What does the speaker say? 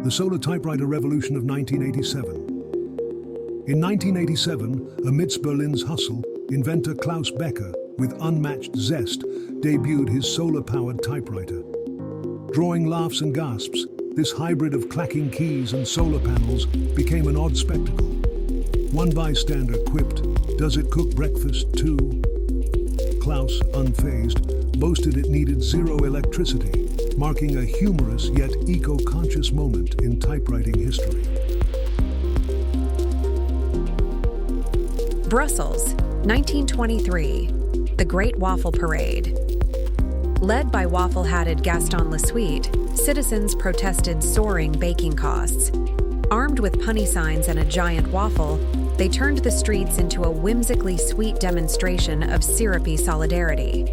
The solar typewriter revolution of 1987. In 1987, amidst Berlin's hustle, inventor Klaus Becker, with unmatched zest, debuted his solar-powered typewriter. Drawing laughs and gasps, this hybrid of clacking keys and solar panels became an odd spectacle. One bystander quipped, "Does it cook breakfast too?" Klaus, unfazed, boasted it needed zero electricity, marking a humorous yet eco-conscious moment in typewriting history. Brussels, 1923, the Great Waffle Parade. Led by waffle-hatted Gaston LeSweet, citizens protested soaring baking costs. Armed with punny signs and a giant waffle, they turned the streets into a whimsically sweet demonstration of syrupy solidarity.